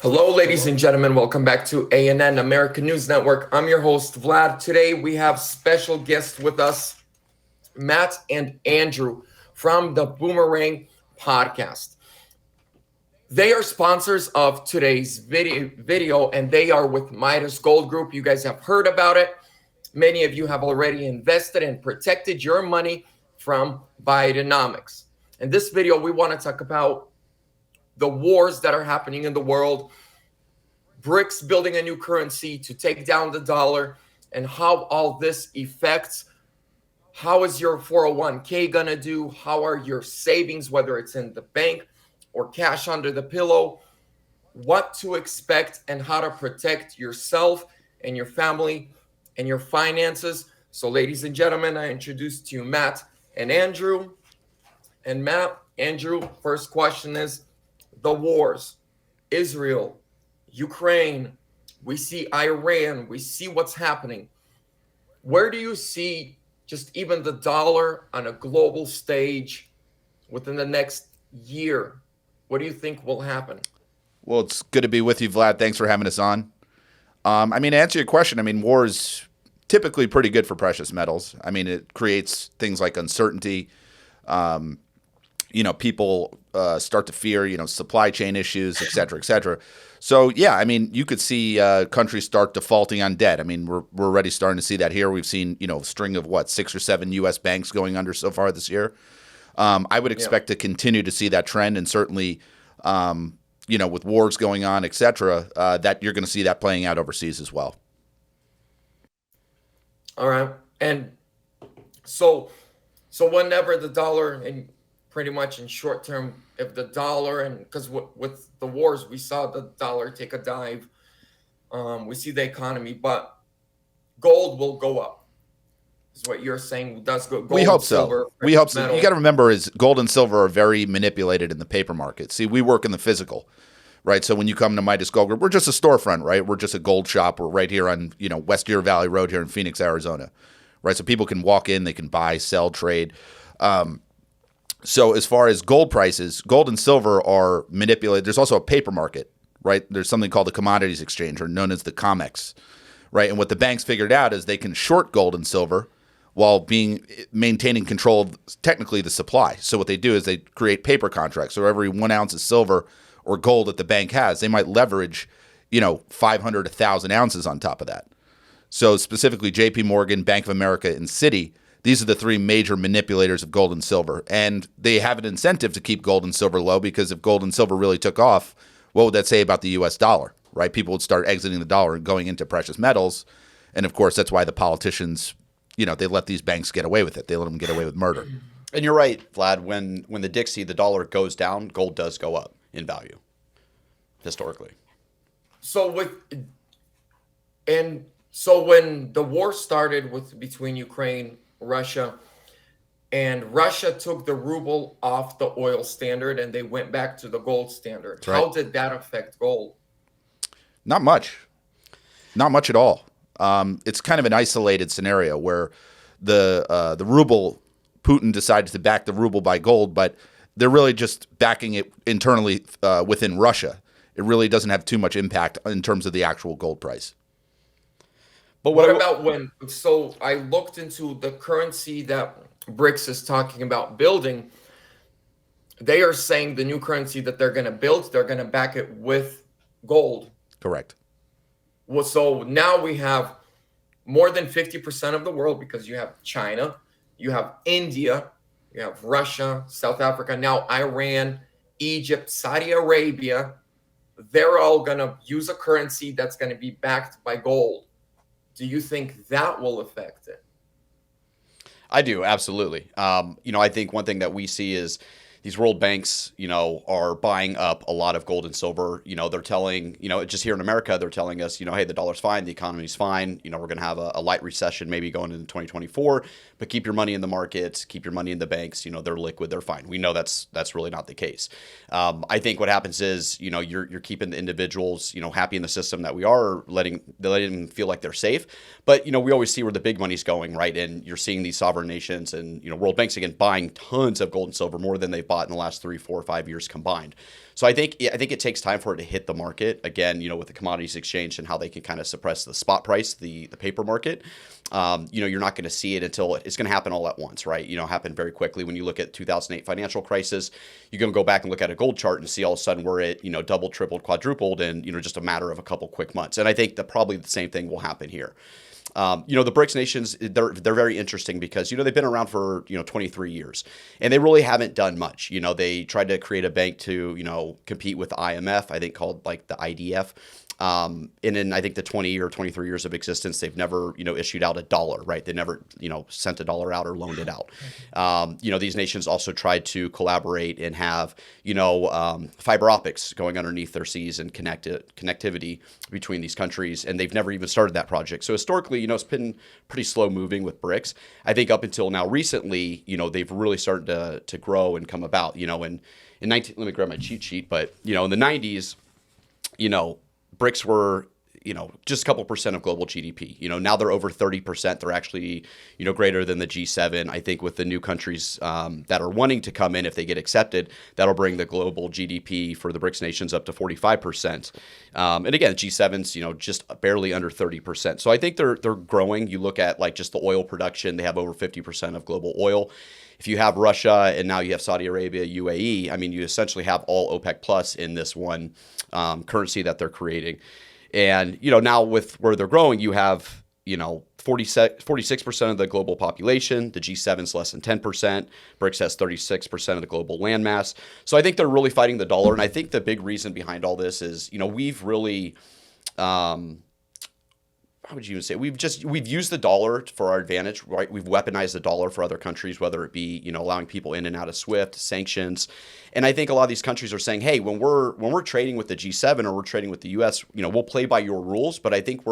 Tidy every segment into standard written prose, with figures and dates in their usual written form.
Hello, ladies and gentlemen. Welcome back to ANN American News Network. I'm your host, Vlad. Today we have special guests with us, Matt and Andrew from the Boomerang Podcast. They are sponsors of today's video, and they are with Midas Gold Group. You guys have heard about it. Many of you have already invested and protected your money from Bidenomics. In this video, we want to talk about the wars that are happening in the world, BRICS building a new currency to take down the dollar, and how all this affects how is your 401k going to do, how are your savings, whether it's in the bank or cash under the pillow, what to expect, and how to protect yourself and your family and your finances. So, ladies and gentlemen, I introduce to you Matt and Andrew. And Matt, Andrew, first question is the wars, Israel, Ukraine, we see Iran, we see what's happening. Where do you see just even the dollar on a global stage within the next year? What do you think will happen? Well, it's good to be with you, Vlad. Thanks for having us on. To answer your question, war is typically pretty good for precious metals. It creates things like uncertainty. People start to fear, supply chain issues, et cetera, et cetera. So, yeah, you could see countries start defaulting on debt. We're already starting to see that here. We've seen, a string of 6 or 7 U.S. banks going under so far this year. I would expect to continue to see that trend, and certainly, with wars going on, et cetera, that you're going to see that playing out overseas as well. All right. And so whenever the dollar, and pretty much in short term, if the dollar, and because with the wars, we saw the dollar take a dive. We see the economy, but gold will go up. Is what you're saying does go. Gold, we hope silver, so. We hope metal. so. You got to remember, is gold and silver are very manipulated in the paper market. See, we work in the physical, right? So when you come to Midas Gold Group, we're just a storefront, right? We're just a gold shop. We're right here on West Deer Valley Road here in Phoenix, Arizona, right? So people can walk in, they can buy, sell, trade. So as far as gold prices, gold and silver are manipulated. There's also a paper market, right? There's something called the commodities exchange, or known as the COMEX, right? And what the banks figured out is they can short gold and silver while maintaining control of technically the supply. So what they do is they create paper contracts. So every 1 ounce of silver or gold that the bank has, they might leverage, 500 to 1,000 ounces on top of that. So specifically, J.P. Morgan, Bank of America, and Citi. These are the 3 major manipulators of gold and silver. And they have an incentive to keep gold and silver low, because if gold and silver really took off, what would that say about the U.S. dollar, right? People would start exiting the dollar and going into precious metals. And, of course, that's why the politicians, they let these banks get away with it. They let them get away with murder. And you're right, Vlad. When the Dixie, the dollar goes down, gold does go up in value, historically. So when the war started between Ukraine, Russia, and Russia took the ruble off the oil standard and they went back to the gold standard. Right. How did that affect gold? Not much at all. It's kind of an isolated scenario where the ruble, Putin decided to back the ruble by gold, but they're really just backing it internally within Russia. It really doesn't have too much impact in terms of the actual gold price. But what about so I looked into the currency that BRICS is talking about building. They are saying the new currency that they're going to build, they're going to back it with gold. Correct. Well, so now we have more than 50% of the world, because you have China, you have India, you have Russia, South Africa, now Iran, Egypt, Saudi Arabia. They're all going to use a currency that's going to be backed by gold. Do you think that will affect it? I do, absolutely. I think one thing that we see is these world banks, are buying up a lot of gold and silver. They're telling, just here in America, they're telling us, hey, the dollar's fine, the economy's fine. We're going to have a light recession maybe going into 2024, but keep your money in the markets, keep your money in the banks. They're liquid, they're fine. We know that's really not the case. I think what happens is, you're keeping the individuals, happy in the system that we are, letting them feel like they're safe. But, we always see where the big money's going, right? And you're seeing these sovereign nations and, world banks, again, buying tons of gold and silver, more than they've spot in the last 3, 4, 5 years combined. So I think it takes time for it to hit the market again. With the commodities exchange and how they can kind of suppress the spot price, the paper market. You're not going to see it until it's going to happen all at once, right? Happen very quickly. When you look at 2008 financial crisis, you're going to go back and look at a gold chart and see all of a sudden we're at double, tripled, quadrupled in just a matter of a couple quick months. And I think that probably the same thing will happen here. The BRICS nations, they're very interesting because, they've been around for, 23 years and they really haven't done much. They tried to create a bank to, compete with the IMF, I think called like the IDF. And in, I think the 20 or 23 years of existence, they've never, issued out a dollar, right? They never, sent a dollar out or loaned it out. These nations also tried to collaborate and have, fiber optics going underneath their seas and connectivity between these countries. And they've never even started that project. So historically, it's been pretty slow moving with BRICS. I think up until now recently, they've really started to grow and come about, in 19, let me grab my cheat sheet, but, in the 90s, BRICS were, just a couple percent of global GDP. Now they're over 30%. They're actually, greater than the G7. I think with the new countries that are wanting to come in, if they get accepted, that'll bring the global GDP for the BRICS nations up to 45%. And again, G7's, just barely under 30%. So I think they're growing. You look at like just the oil production, they have over 50% of global oil. If you have Russia and now you have Saudi Arabia, UAE, I mean, you essentially have all OPEC plus in this one currency that they're creating. And, now with where they're growing, you have, 46% of the global population. The G7's less than 10%. BRICS has 36% of the global landmass. So I think they're really fighting the dollar. And I think the big reason behind all this is, we've really, how would you even say? We've used the dollar for our advantage, right? We've weaponized the dollar for other countries, whether it be, allowing people in and out of SWIFT, sanctions. And I think a lot of these countries are saying, hey, when we're trading with the G7 or we're trading with the US, we'll play by your rules. But I think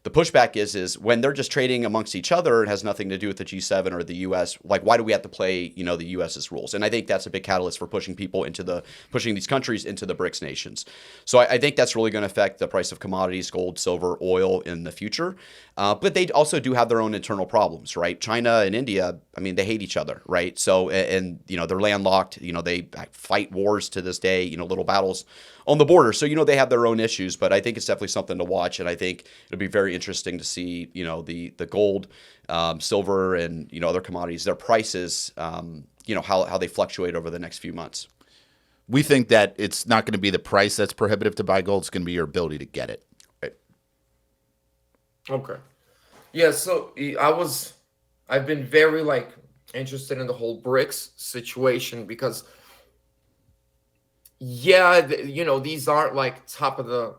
the pushback is when they're just trading amongst each other, it has nothing to do with the G7 or the US. Like, why do we have to play, the US's rules? And I think that's a big catalyst for pushing these countries into the BRICS nations. So I think that's really going to affect the price of commodities, gold, silver, oil in the future. But they also do have their own internal problems, right? China and India, I mean, they hate each other, right? So, and they're landlocked, they fight wars to this day, little battles on the border. So, they have their own issues, but I think it's definitely something to watch. And I think it'll be very interesting to see, the gold, silver and, other commodities, their prices, how they fluctuate over the next few months. We think that it's not going to be the price that's prohibitive to buy gold. It's going to be your ability to get it. Right. Okay. Yeah. So I've been very interested in the whole BRICS situation because these aren't like top of the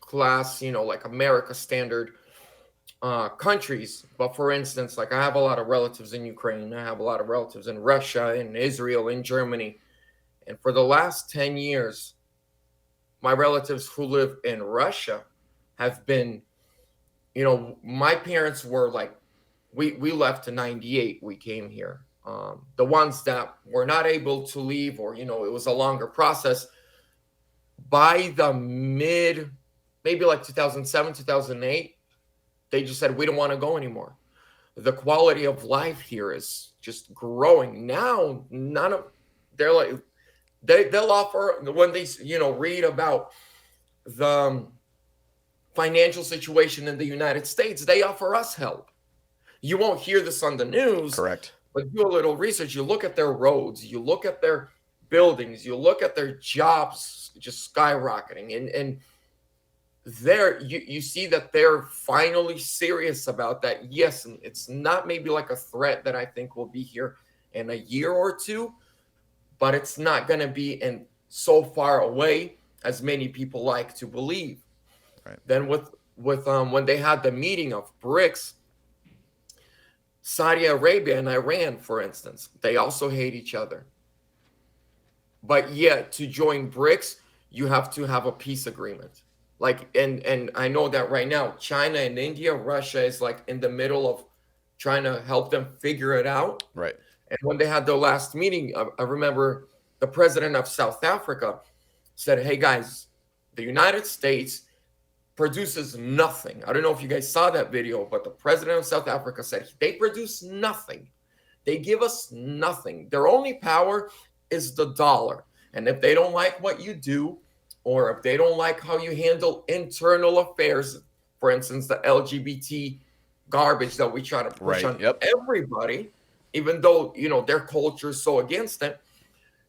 class, like America standard countries. But for instance, I have a lot of relatives in Ukraine. I have a lot of relatives in Russia, in Israel, in Germany. And for the last 10 years, my relatives who live in Russia have been, my parents were we left in 98. We came here. The ones that were not able to leave or, it was a longer process, by the maybe 2007, 2008, they just said, we don't want to go anymore. The quality of life here is just growing. Now, they'll offer, when they, read about the financial situation in the United States, they offer us help. You won't hear this on the news. Correct. But do a little research. You look at their roads, you look at their buildings, you look at their jobs just skyrocketing. And there you see that they're finally serious about that. Yes, and it's not maybe like a threat that I think will be here in a year or two, but it's not going to be in so far away as many people like to believe. Right. Then with when they had the meeting of BRICS, Saudi Arabia and Iran, for instance, they also hate each other. But yet, to join BRICS, you have to have a peace agreement. And I know that right now, China and India, Russia is in the middle of trying to help them figure it out. Right. And when they had their last meeting, I remember the president of South Africa said, hey guys, the United States produces nothing. I don't know if you guys saw that video, but the president of South Africa said they produce nothing. They give us nothing. Their only power is the dollar. And if they don't like what you do, or if they don't like how you handle internal affairs, for instance, the LGBT garbage that we try to push Right. on Yep. everybody, even though, their culture is so against it,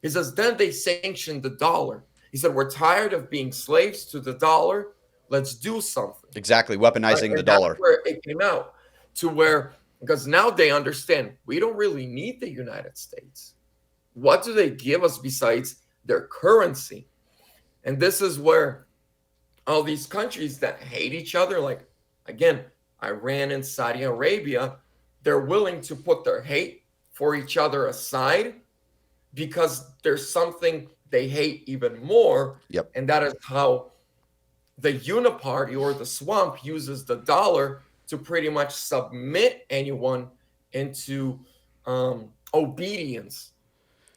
he says, then they sanctioned the dollar. He said, we're tired of being slaves to the dollar. Let's do something. Exactly. Weaponizing And the that's dollar. where it came out to where, because now they understand we don't really need the United States. What do they give us besides their currency? And this is where all these countries that hate each other, like, again, Iran and Saudi Arabia, they're willing to put their hate for each other aside because there's something they hate even more. Yep. And that is how the uniparty or the swamp uses the dollar to pretty much submit anyone into obedience.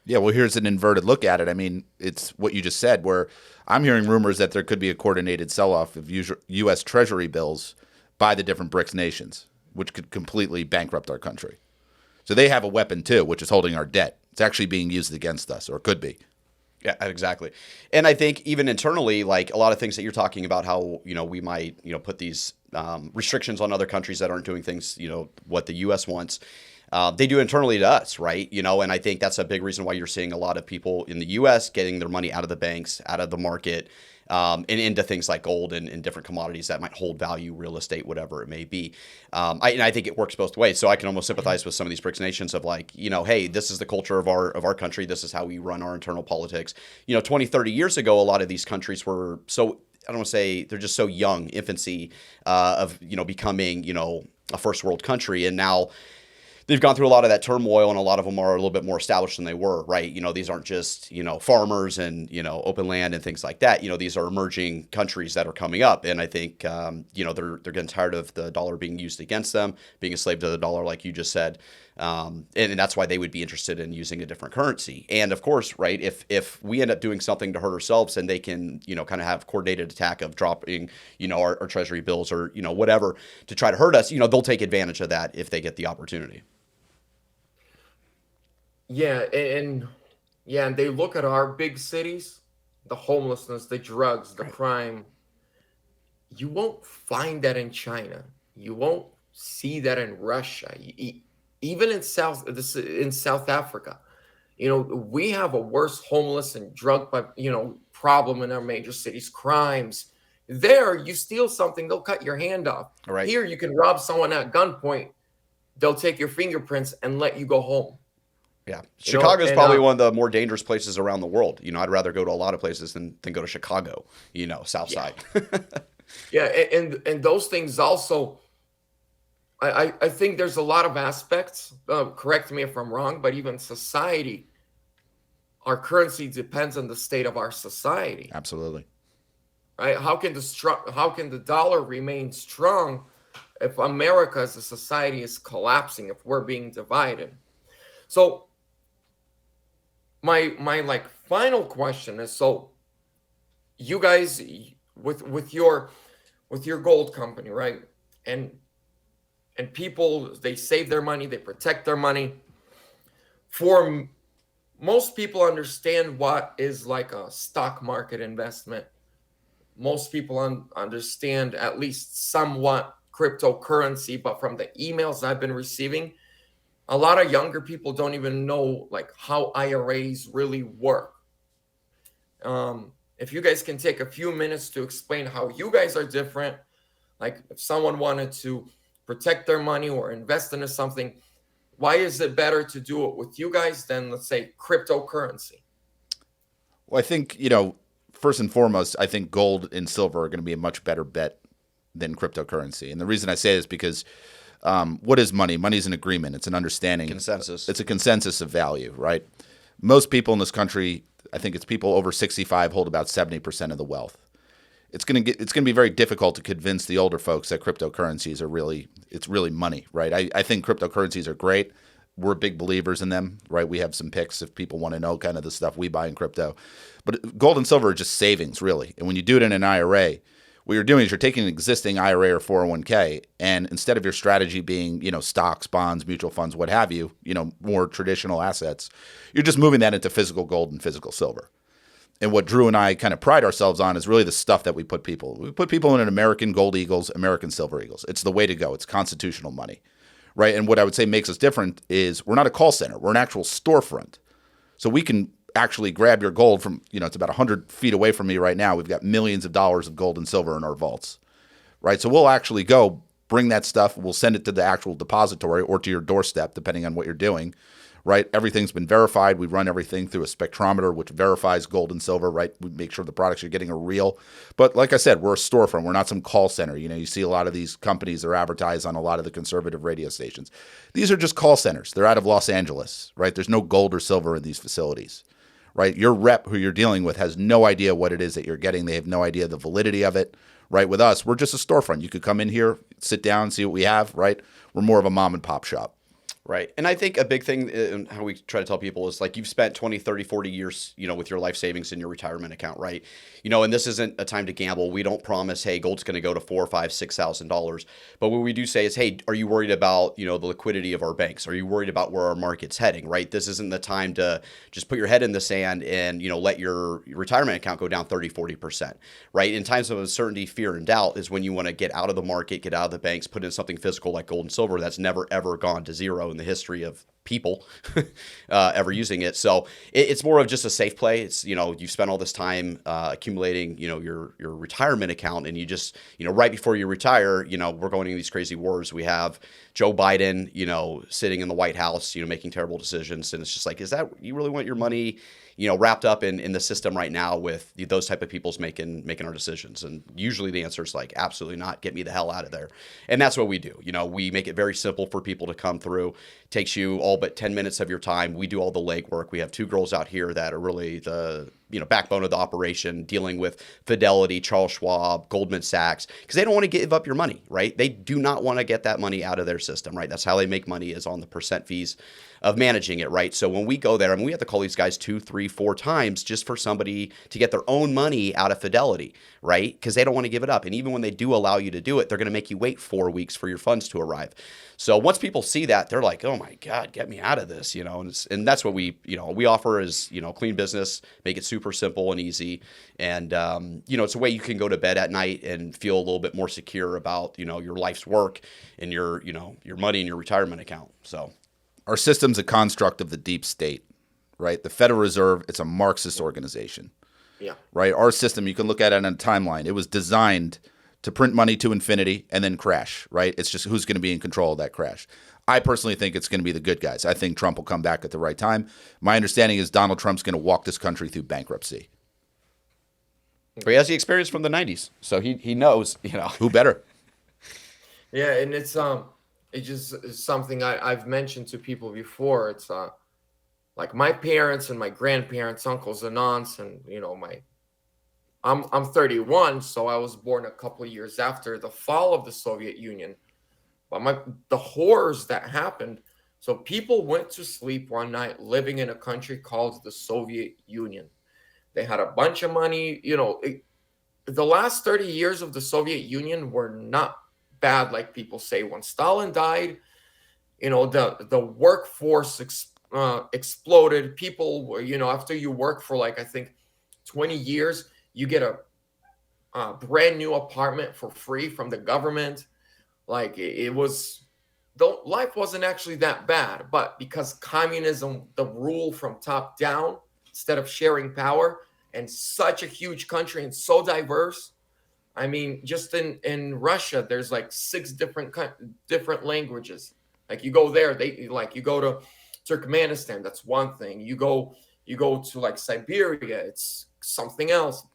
Yeah, well, here's an inverted look at it. I mean, it's what you just said, where I'm hearing rumors that there could be a coordinated sell-off of U.S. Treasury bills by the different BRICS nations, which could completely bankrupt our country. So they have a weapon, too, which is holding our debt. It's actually being used against us, or could be. Yeah, exactly. And I think even internally, like a lot of things that you're talking about, how, we might, put these restrictions on other countries that aren't doing things, what the U.S. wants. They do internally to us, right? And I think that's a big reason why you're seeing a lot of people in the U.S. getting their money out of the banks, out of the market, and into things like gold and different commodities that might hold value, real estate, whatever it may be. And I think it works both ways. So I can almost sympathize with some of these BRICS nations of like, hey, this is the culture of our country. This is how we run our internal politics. 20, 30 years ago, a lot of these countries were so, I don't want to say they're just so young, infancy of, becoming, a first world country. And now they've gone through a lot of that turmoil, and a lot of them are a little bit more established than they were, right? These aren't just, farmers and, open land and things like that. These are emerging countries that are coming up. And I think, they're getting tired of the dollar being used against them, being a slave to the dollar, like you just said. And that's why they would be interested in using a different currency. And of course, right, if we end up doing something to hurt ourselves and they can, kind of have coordinated attack of dropping, our treasury bills or, whatever to try to hurt us, they'll take advantage of that if they get the opportunity. Yeah, and they look at our big cities, the homelessness, the drugs, the crime. You won't find that in China. You won't see that in Russia. Even in South Africa. We have a worse homeless and drug problem in our major cities, crimes. There, you steal something, they'll cut your hand off. Right. Here, you can rob someone at gunpoint. They'll take your fingerprints and let you go home. Yeah. Chicago's probably one of the more dangerous places around the world. I'd rather go to a lot of places than go to Chicago, South Side. Yeah. And those things also, I think there's a lot of aspects, correct me if I'm wrong, but even society, our currency depends on the state of our society. Absolutely. Right? How can the dollar remain strong if America as a society is collapsing, if we're being divided? So my like final question is, so you guys with your gold company, right? And people, they save their money, they protect their money. Most people understand what is like a stock market investment. Most people understand at least somewhat cryptocurrency, but from the emails I've been receiving, a lot of younger people don't even know like how IRAs really work. If you guys can take a few minutes to explain how you guys are different, like if someone wanted to protect their money or invest into something, why is it better to do it with you guys than, let's say, cryptocurrency? Well, I think, first and foremost, I think gold and silver are going to be a much better bet than cryptocurrency. And the reason I say this is because what is money? Money is an agreement. It's an understanding. Consensus. It's a consensus of value, right? Most people in this country, I think it's people over 65, hold about 70% of the wealth. It's going to be very difficult to convince the older folks that cryptocurrencies are it's really money, right? I think cryptocurrencies are great. We're big believers in them, right? We have some picks if people want to know kind of the stuff we buy in crypto. But gold and silver are just savings, really. And when you do it in an IRA, What you're doing is you're taking an existing IRA or 401k, and instead of your strategy being, stocks, bonds, mutual funds, what have you, more traditional assets, you're just moving that into physical gold and physical silver. And what Drew and I kind of pride ourselves on is really the stuff that we put people. We put people in an American Gold Eagles, American Silver Eagles. It's the way to go. It's constitutional money, right? And what I would say makes us different is we're not a call center. We're an actual storefront. So we can actually grab your gold from, it's about 100 feet away from me right now. We've got millions of dollars of gold and silver in our vaults, right? So we'll actually go bring that stuff. We'll send it to the actual depository or to your doorstep, depending on what you're doing, right? Everything's been verified. We run everything through a spectrometer, which verifies gold and silver, right? We make sure the products you're getting are real. But like I said, we're a storefront. We're not some call center. You see a lot of these companies that are advertised on a lot of the conservative radio stations. These are just call centers. They're out of Los Angeles, right? There's no gold or silver in these facilities, right? Your rep who you're dealing with has no idea what it is that you're getting. They have no idea the validity of it, right? With us, we're just a storefront. You could come in here, sit down, see what we have, right? We're more of a mom and pop shop. Right. And I think a big thing in how we try to tell people is like you've spent 20, 30, 40 years, with your life savings in your retirement account, right? And this isn't a time to gamble. We don't promise, hey, gold's going to go to $4,000, $5,000, $6,000. But what we do say is, hey, are you worried about, the liquidity of our banks? Are you worried about where our market's heading, right? This isn't the time to just put your head in the sand and, let your retirement account go down 30, 40%, right? In times of uncertainty, fear, and doubt is when you want to get out of the market, get out of the banks, put in something physical like gold and silver that's never, ever gone to zero in the history of people ever using it. So it's more of just a safe play. It's, you've spent all this time accumulating, your retirement account, and you just, right before you retire, we're going into these crazy wars. We have Joe Biden, sitting in the White House, making terrible decisions. And it's just like, is that, you really want your money, wrapped up in the system right now with those type of people's making our decisions? And usually the answer is like, absolutely not. Get me the hell out of there. And that's what we do. We make it very simple for people to come through. It takes you all but 10 minutes of your time. We do all the legwork. We have two girls out here that are really the backbone of the operation, dealing with Fidelity, Charles Schwab, Goldman Sachs, because they don't want to give up your money, right? They do not want to get that money out of their system, right? That's how they make money, is on the percent fees of managing it, right? So when we go there, we have to call these guys 2, 3, 4 times just for somebody to get their own money out of Fidelity, right? Because they don't want to give it up. And even when they do allow you to do it, they're going to make you wait 4 weeks for your funds to arrive. So once people see that, they're like, oh my God, get me out of this, and that's what we offer is, clean business, make it super simple and easy. And, it's a way you can go to bed at night and feel a little bit more secure about, your life's work and your money in your retirement account. So our system's a construct of the deep state, right? The Federal Reserve, it's a Marxist organization. Yeah. Right? Our system, you can look at it on a timeline. It was designed to print money to infinity and then crash, right? It's just who's going to be in control of that crash. I personally think it's going to be the good guys. I think Trump will come back at the right time. My understanding is Donald Trump's going to walk this country through bankruptcy. But he has the experience from the 90s, so he knows, Who better? Yeah, and it's just something I've mentioned to people before. It's like my parents and my grandparents, uncles and aunts, and I'm 31, so I was born a couple of years after the fall of the Soviet Union. But the horrors that happened. So people went to sleep one night living in a country called the Soviet Union. They had a bunch of money. The last 30 years of the Soviet Union were not bad, like people say. When Stalin died, the workforce exploded. People were, after you work for I think 20 years, you get a brand new apartment for free from the government. It was, though life wasn't actually that bad, but because communism, the rule from top down instead of sharing power, and such a huge country and so diverse. I mean, just in Russia, there's 6 different languages. You go there, you go to Turkmenistan, that's one thing. You go to Siberia, it's something else.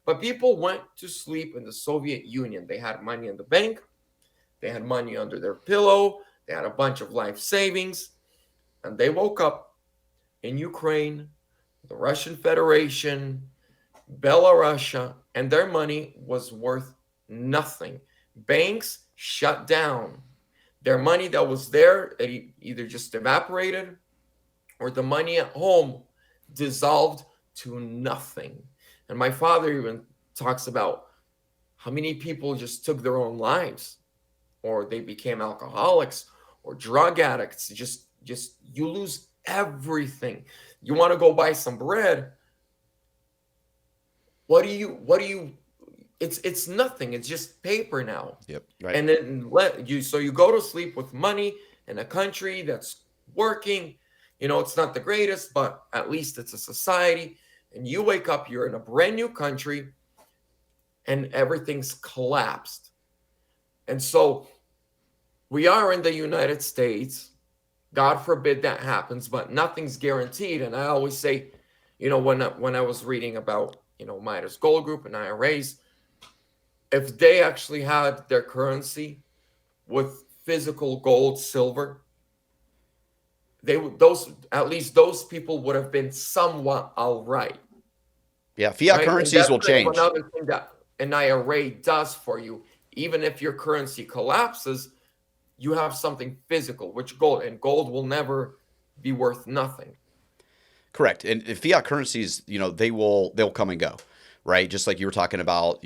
But people went to sleep in the Soviet Union. They had money in the bank. They had money under their pillow. They had a bunch of life savings. And they woke up in Ukraine, the Russian Federation, Belarus, and their money was worth nothing. Banks shut down. Their money that was there, it either just evaporated or the money at home dissolved to nothing. And my father even talks about how many people just took their own lives, or they became alcoholics or drug addicts? Just you lose everything. You want to go buy some bread. What do you it's nothing. It's just paper now. Yep. Right. And then you go to sleep with money in a country that's working. It's not the greatest, but at least it's a society. And you wake up, you're in a brand new country, and everything's collapsed. And so we are in the United States. God forbid that happens, but nothing's guaranteed. And I always say, when I was reading about, Midas Gold Group and IRAs, if they actually had their currency with physical gold, silver, at least those people would have been somewhat all right. Yeah, fiat Right? And currencies will that's like change. another thing that an IRA does for you. Even if your currency collapses, you have something physical, which gold will never be worth nothing. Correct. And fiat currencies, they'll come and go, right? Just like you were talking about,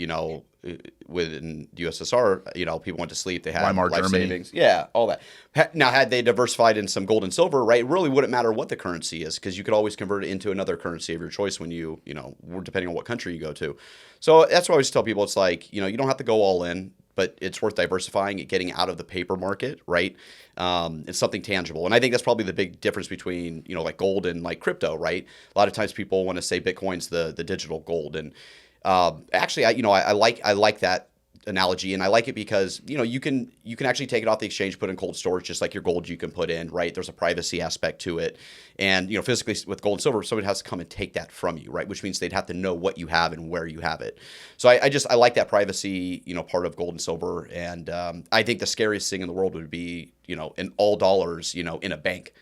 within USSR, people went to sleep, they had Weimar life Germany. savings. Yeah, all that. Now, had they diversified in some gold and silver, right, it really wouldn't matter what the currency is, because you could always convert it into another currency of your choice when depending on what country you go to. So that's why I always tell people, it's like, you don't have to go all in, but it's worth diversifying and getting out of the paper market, right? It's something tangible. And I think that's probably the big difference between, like gold and like crypto, right? A lot of times people want to say Bitcoin's the digital gold. And actually, I like that analogy, and I like it because you can actually take it off the exchange, put it in cold storage, just like your gold you can put in, right? There's a privacy aspect to it, and physically with gold and silver, somebody has to come and take that from you, right? Which means they'd have to know what you have and where you have it. So I like that privacy, part of gold and silver, and I think the scariest thing in the world would be in all dollars, in a bank.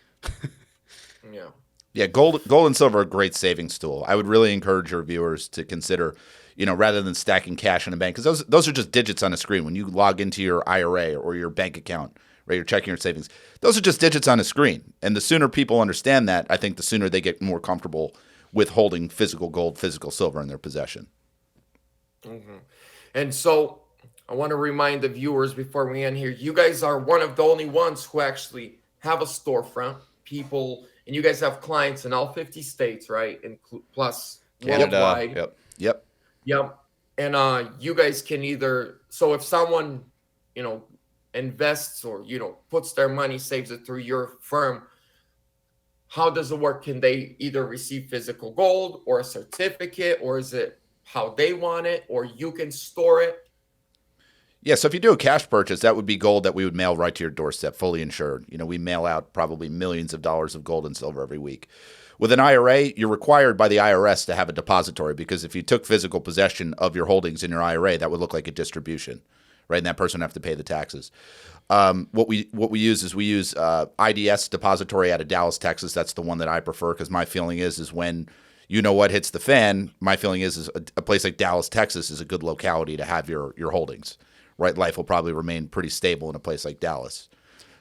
Yeah. Yeah, gold and silver are a great savings tool. I would really encourage your viewers to consider, rather than stacking cash in a bank, because those are just digits on a screen. When you log into your IRA or your bank account, right, you're checking your savings, those are just digits on a screen. And the sooner people understand that, I think the sooner they get more comfortable with holding physical gold, physical silver in their possession. Mm-hmm. And so I want to remind the viewers before we end here, you guys are one of the only ones who actually have a storefront. And you guys have clients in all 50 states, right? And plus Canada. worldwide. Yep. And you guys can so if someone, invests or, puts their money, saves it through your firm, how does it work? Can they either receive physical gold or a certificate, or is it how they want it, or you can store it? Yeah, so if you do a cash purchase, that would be gold that we would mail right to your doorstep, fully insured. We mail out probably millions of dollars of gold and silver every week. With an IRA, you're required by the IRS to have a depository, because if you took physical possession of your holdings in your IRA, that would look like a distribution, right? And that person would have to pay the taxes. What we use is IDS depository out of Dallas, Texas. That's the one that I prefer, because my feeling is when what hits the fan, my feeling is a place like Dallas, Texas is a good locality to have your holdings. Right, life will probably remain pretty stable in a place like Dallas.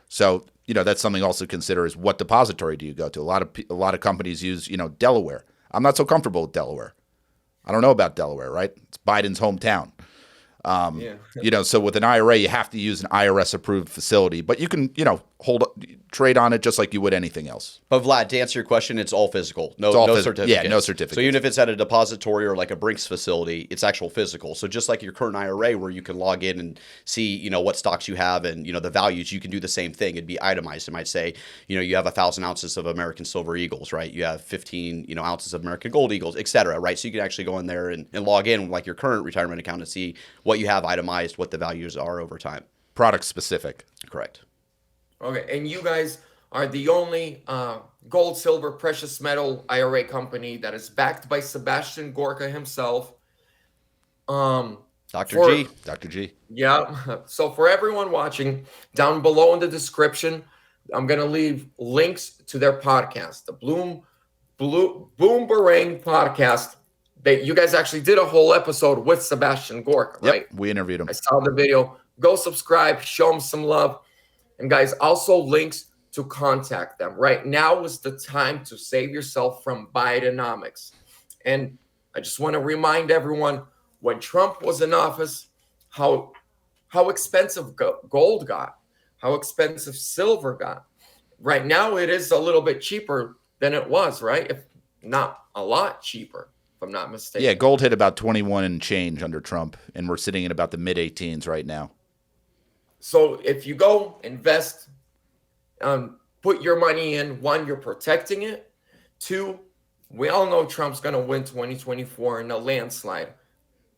So, that's something also to consider, is what depository do you go to? A lot of companies use, Delaware. I'm not so comfortable with Delaware. I don't know about Delaware, right? It's Biden's hometown. So with an IRA, you have to use an IRS approved facility, but you can, trade on it just like you would anything else. But Vlad, to answer your question, it's all physical. No certificates. Yeah, no certificates. So even if it's at a depository or like a Brinks facility, it's actual physical. So just like your current IRA, where you can log in and see, what stocks you have and, the values, you can do the same thing. It'd be itemized. It might say, you have 1,000 ounces of American Silver Eagles, right? You have 15, ounces of American Gold Eagles, et cetera, right? So you can actually go in there and log in like your current retirement account and see what you have itemized, what the values are over time. Product specific. Correct. Okay, and you guys are the only gold, silver, precious metal IRA company that is backed by Sebastian Gorka himself. Dr. G. Yeah. So for everyone watching, down below in the description, I'm going to leave links to their podcast, the Boomerang Podcast. You guys actually did a whole episode with Sebastian Gorka, right? Yep, we interviewed him. I saw the video. Go subscribe, show him some love. And guys, also links to contact them. Right now is the time to save yourself from Bidenomics. And I just want to remind everyone, when Trump was in office, how expensive gold got, how expensive silver got. Right now, it is a little bit cheaper than it was, right? If not a lot cheaper, if I'm not mistaken. Yeah, gold hit about 21 and change under Trump, and we're sitting at about the mid 18s right now. So if you go invest, put your money in, one, you're protecting it. Two, we all know Trump's going to win 2024 in a landslide.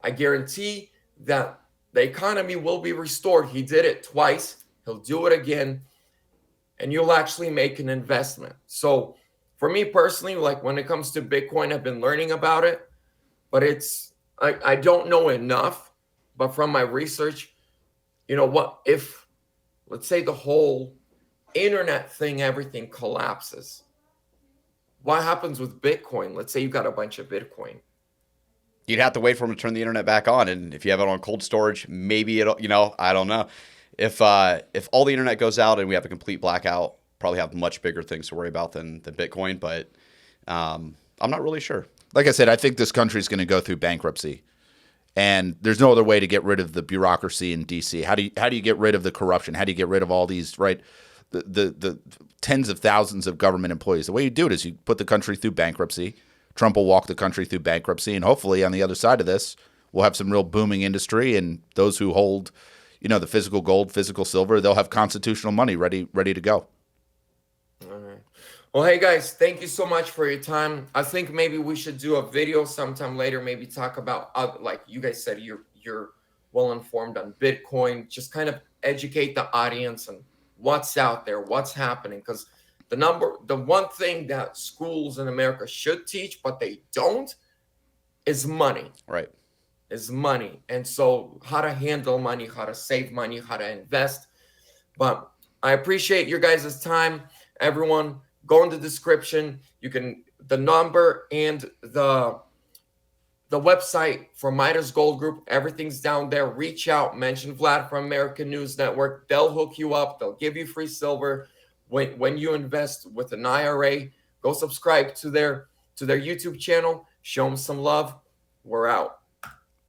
I guarantee that the economy will be restored. He did it twice. He'll do it again. And you'll actually make an investment. So for me personally, like when it comes to Bitcoin, I've been learning about it, but I don't know enough. But from my research, you know what, if let's say the whole internet thing, everything collapses, what happens with Bitcoin? Let's say you got a bunch of Bitcoin. You'd have to wait for them to turn the internet back on, and if you have it on cold storage, maybe it'll, I don't know. If all the internet goes out and we have a complete blackout, probably have much bigger things to worry about than Bitcoin, but I'm not really sure. Like I said, I think this country is going to go through bankruptcy, and there's no other way to get rid of the bureaucracy in D.C. How do you get rid of the corruption? How do you get rid of all these, right? The tens of thousands of government employees. The way you do it is you put the country through bankruptcy. Trump will walk the country through bankruptcy, and hopefully on the other side of this, we'll have some real booming industry, and those who hold, the physical gold, physical silver, they'll have constitutional money ready to go. All right. Well, hey guys, thank you so much for your time. I think maybe we should do a video sometime later, maybe talk about, like you guys said, you're well informed on Bitcoin, just kind of educate the audience on what's out there, what's happening, because the one thing that schools in America should teach, but they don't, is money. Right. Is money. And so how to handle money, how to save money, how to invest. But I appreciate your guys' time. Everyone, go in the description. You can, the number and the website for Midas Gold Group, everything's down there. Reach out, mention Vlad from American News Network. They'll hook you up. They'll give you free silver. When you invest with an IRA, go subscribe to their YouTube channel. Show them some love. We're out.